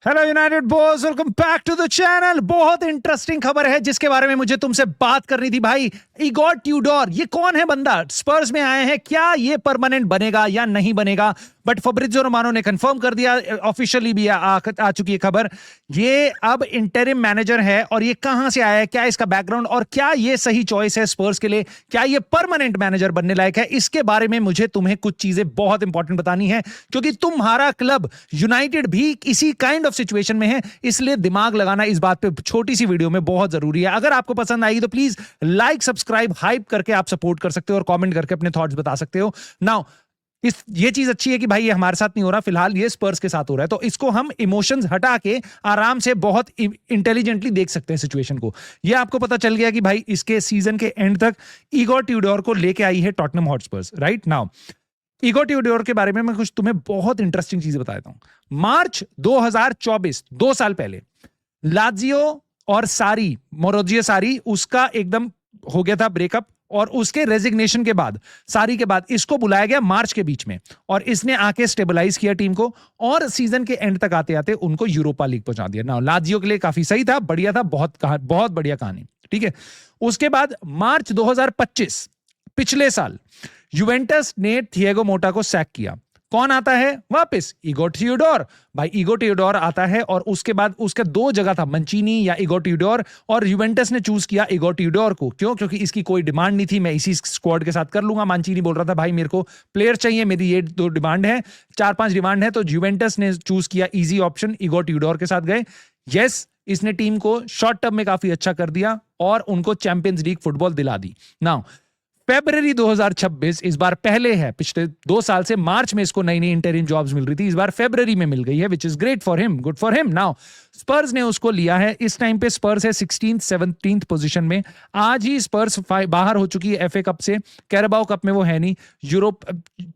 Hello united boys, welcome back to the channel. बहुत interesting खबर है जिसके बारे में मुझे तुमसे बात करनी थी भाई। इगोर ट्यूडोर, ये कौन है बंदा? स्पर्स में आए हैं, क्या ये परमानेंट बनेगा या नहीं बनेगा? बट फब्रिज़ियो रोमानो ने कंफर्म कर दिया, ऑफिशियली भी आ चुकी है खबर। ये अब इंटरिम मैनेजर है और ये कहां से आया है, क्या इसका बैकग्राउंड, और क्या ये सही चॉइस है स्पर्स के लिए? क्या ये परमानेंट मैनेजर बनने लायक है? इसके बारे में मुझे तुम्हें कुछ चीजें बहुत इंपॉर्टेंट बतानी है, क्योंकि तुम्हारा क्लब यूनाइटेड भी इसी काइंड ऑफ सिचुएशन में है। इसलिए दिमाग लगाना इस बात पे छोटी सी वीडियो में बहुत जरूरी है। अगर आपको पसंद आएगी तो प्लीज लाइक, सब्सक्राइब, हाइप करके आप सपोर्ट कर सकते हो और कमेंट करके अपने थॉट्स बता सकते हो। नाउ ये चीज अच्छी है कि भाई ये हमारे साथ नहीं हो रहा, फिलहाल ये स्पर्स के साथ हो रहा है, तो इसको हम इमोशंस हटा के आराम से बहुत इंटेलिजेंटली देख सकते हैं सिचुएशन को। ये आपको पता चल गया कि भाई इसके सीजन के एंड तक इगोर ट्यूडोर को लेके आई है Tottenham Hotspurs. Right now Igor Tudor के बारे में मैं कुछ तुम्हें बहुत इंटरेस्टिंग चीजें बता देता हूं। मार्च 2024, 2 साल पहले, लाजियो और सारी मोरोजियो सारी उसका एकदम हो गया था ब्रेकअप, और उसके रेजिग्नेशन के बाद, सारी के बाद, इसको बुलाया गया मार्च के बीच में, और इसने आके स्टेबलाइज किया टीम को, और सीजन के एंड तक आते आते उनको यूरोपा लीग पहुंचा दिया। ना लाजियो के लिए काफी सही था, बढ़िया था, बहुत बढ़िया कहानी। ठीक है, उसके बाद मार्च 2025, पिछले साल, यूवेंटस ने थिएगो मोटा को सैक किया। कौन आता है वापस? इगोर ट्यूडोर। भाई इगोर ट्यूडोर आता है, और उसके बाद उसके दो जगह था, मंचीनी या इगोर ट्यूडोर, और यूवेंटस ने चूज किया इगोर ट्यूडोर को। क्यों? क्योंकि इसकी कोई डिमांड नहीं थी, मैं इसी स्क्वाड के साथ कर लूंगा। मांचीनी बोल रहा था भाई मेरे को प्लेयर चाहिए, मेरी ये दो डिमांड है, 4-5 डिमांड है, तो यूवेंटस ने चूज किया इजी ऑप्शन, इगोर ट्यूडोर के साथ गए। यस, इसने टीम को शॉर्ट टर्म में काफी अच्छा कर दिया और उनको चैंपियंस लीग फुटबॉल दिला दी। नाउ फरवरी 2026, इस बार पहले है, पिछले 2 साल से मार्च में इसको नई नई इंटरिम जॉब्स मिल रही थी, इस बार फरवरी में मिल गई है, which is great for him, good for him. Now Spurs ने उसको लिया है। इस टाइम पे स्पर्स है 16th 17th पोजीशन में। आज ही स्पर्स बाहर हो चुकी है एफए कप से, कैराबाओ कप में वो है नहीं, यूरोप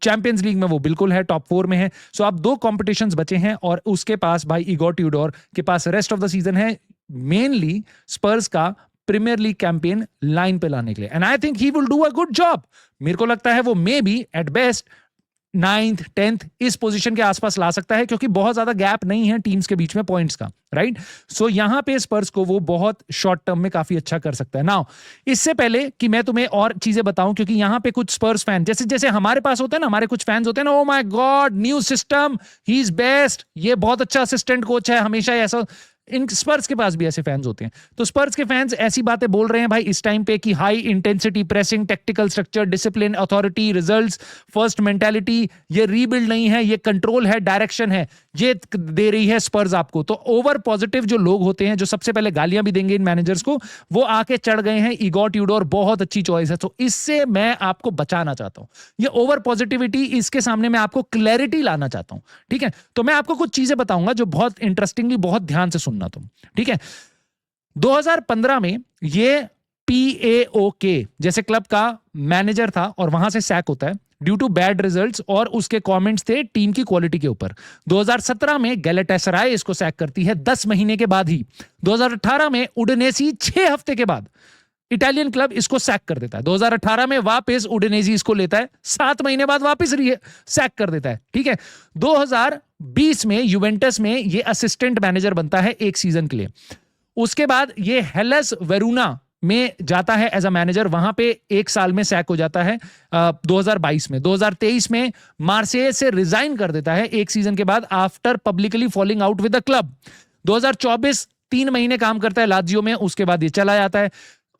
चैंपियंस लीग में वो बिल्कुल है, टॉप 4 में है। सो अब 2 कॉम्पिटिशंस बचे हैं, और उसके पास भाई इगोर ट्यूडोर के पास रेस्ट ऑफ द सीजन है, मेनली स्पर्स का प्रीमियर लीग कैंपेन लाइन पे लाने के लिए, and I think he will do a good job. मेरे को लगता है वो may be at best 9th 10th इस पोजीशन के आसपास ला सकता है, क्योंकि बहुत ज्यादा गैप नहीं है टीम्स के बीच में पॉइंट्स का। राइट, सो यहां पे स्पर्स को वो बहुत शॉर्ट टर्म में काफी अच्छा कर सकता है। नाउ इससे पहले कि मैं तुम्हें और चीजें बताऊं, क्योंकि यहां पे कुछ स्पर्स फैन, जैसे जैसे हमारे पास होते हैं ना, हमारे कुछ फैंस होते हैं ना, oh my God new system, he is best, ये बहुत अच्छा असिस्टेंट कोच है, हमेशा ऐसा। इन स्पर्स के पास भी ऐसे फैंस होते हैं, तो स्पर्स के फैंस ऐसी बातें बोल रहे हैं भाई इस टाइम पे कि high intensity pressing, tactical structure, discipline, authority, results first mentality, ये रीबिल्ड नहीं है, ये कंट्रोल है, डायरेक्शन है, ये दे रही है स्पर्स आपको। तो ओवर पॉजिटिव जो लोग होते हैं, जो सबसे पहले गालियां भी देंगे इन मैनेजर्स को, वो आके चढ़ गए हैं इगोर ट्यूडोर बहुत अच्छी चॉइस है। तो इससे मैं आपको बचाना चाहता हूं, ये ओवर पॉजिटिविटी, इसके सामने मैं आपको क्लैरिटी लाना चाहता हूं। ठीक है, तो मैं आपको कुछ चीजें बताऊंगा जो बहुत इंटरेस्टिंगली, बहुत ध्यान से सुनना तुम। ठीक है, 2015 में ये PAOK जैसे क्लब का मैनेजर था, और वहां से सैक होता है ड्यू टू बैड रिजल्ट्स, और उसके कमेंट्स थे टीम की क्वालिटी के ऊपर। 2017 में गैलाटासराय इसको सैक करती है 10 महीने के बाद ही। 2018 में उडिनेसी 6 हफ्ते के बाद इटालियन क्लब इसको सैक कर देता है। 2018 में वापस उडिनेसी इसको लेता है, 7 महीने बाद वापस सैक कर देता है। ठीक है, 2020 में यूवेंटस में ये असिस्टेंट मैनेजर बनता है एक सीजन के लिए। उसके बाद ये हेलस वेरोना में जाता है एज अ मैनेजर, वहां पे 1 साल में सैक हो जाता है 2022 में। 2023 में मार्सेille से रिजाइन कर देता है एक सीजन के बाद, after publicly falling out with the club. 2024 3 महीने काम करता है लाजियो में, उसके बाद ये चला जाता है।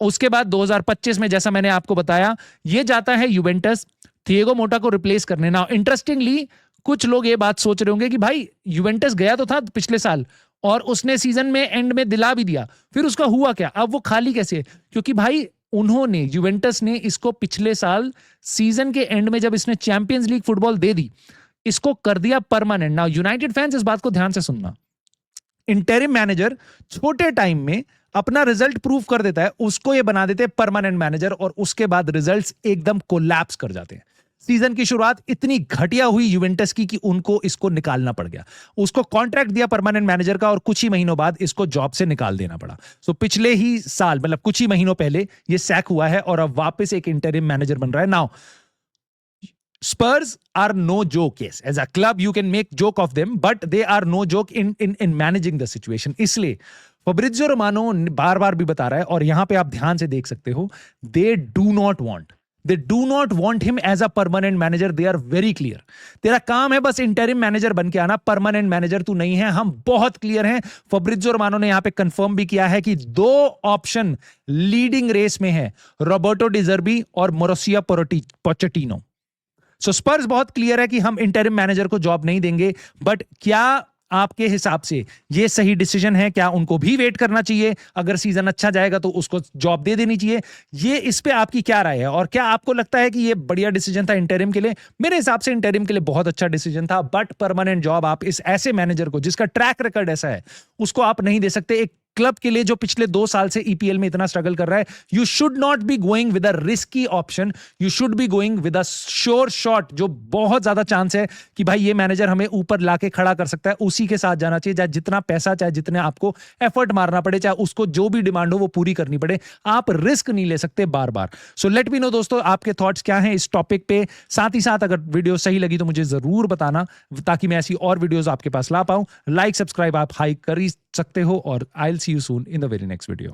उसके बाद 2025 में, जैसा मैंने आपको बताया, ये जाता है यूवेंटस थिएगो मोटा को रिप्लेस करने। ना इंटरेस्टिंगली कुछ लोग ये बात सोच रहे होंगे कि भाई यूवेंटस गया तो था पिछले साल, और उसने सीजन में एंड में दिला भी दिया, फिर उसका हुआ क्या, अब वो खाली कैसे? क्योंकि भाई उन्होंने, यूवेंटस ने इसको पिछले साल सीजन के एंड में, जब इसने चैंपियंस लीग फुटबॉल दे दी, इसको कर दिया परमानेंट। नाउ यूनाइटेड फैंस इस बात को ध्यान से सुनना, इंटरिम मैनेजर छोटे टाइम में अपना रिजल्ट प्रूव कर देता है, उसको ये बना देते हैं परमानेंट मैनेजर, और उसके बाद रिजल्ट्स एकदम कोलैप्स कर जाते हैं। सीजन की शुरुआत इतनी घटिया हुई यूवेंटस की कि उनको इसको निकालना पड़ गया, उसको कॉन्ट्रैक्ट दिया परमानेंट मैनेजर का, और कुछ ही महीनों बाद इसको जॉब से निकाल देना पड़ा। सो पिछले ही साल, मतलब कुछ ही महीनों पहले ये सैक हुआ है, और अब वापस एक इंटरिम मैनेजर बन रहा है। Now Spurs are no joke. Yes, as a club you can make joke of them, but they are no joke in managing the situation. इसलिए फब्रिज़ियो रोमानो बार बार भी बता रहा है, और यहां पे आप ध्यान से देख सकते हो, they do not want him as a permanent manager. They are very clear. तेरा काम है बस इंटरिम मैनेजर बन के आना, परमानेंट मैनेजर तू नहीं है, हम बहुत क्लियर हैं. फब्रिज़ियो रोमानो ने यहां पे कंफर्म भी किया है कि 2 ऑप्शन लीडिंग रेस में है, रॉबर्टो डिजर्बी और मोरोसिया पोचेटिनो. सो स्पर्स बहुत क्लियर है कि हम इंटरिम मैनेजर को जॉब नहीं देंगे. बट क्या आपके हिसाब से ये सही डिसीजन है? क्या उनको भी वेट करना चाहिए? अगर सीजन अच्छा जाएगा तो उसको जॉब दे देनी चाहिए? ये इस पे आपकी क्या राय है? और क्या आपको लगता है कि ये बढ़िया डिसीजन था इंटरिम के लिए? मेरे हिसाब से इंटरिम के लिए बहुत अच्छा डिसीजन था, बट परमानेंट जॉब आप इस ऐसे मैनेजर को जिसका ट्रैक रिकॉर्ड ऐसा है उसको आप नहीं दे सकते. एक क्लब के लिए जो पिछले 2 साल से ईपीएल में इतना स्ट्रगल कर रहा है, you should not be going with a risky option. You should be going with a sure shot, जो बहुत ज्यादा चांस है कि भाई ये मैनेजर हमें ऊपर लाके खड़ा कर सकता है. उसी के साथ जाना चाहिए, चाहे जितना पैसा, चाहे जितने आपको एफर्ट मारना पड़े, चाहे उसको जो भी डिमांड हो वो पूरी करनी पड़े. आप रिस्क नहीं ले सकते बार बार. सो लेट मी नो दोस्तों, आपके थॉट्स क्या हैं इस टॉपिक पे. साथ ही साथ अगर वीडियो सही लगी तो मुझे जरूर बताना, ताकि मैं ऐसी और वीडियोस आपके पास ला पाऊं. लाइक सब्सक्राइब आप हाई कर ही सकते हो, और I will see you soon in the very next video.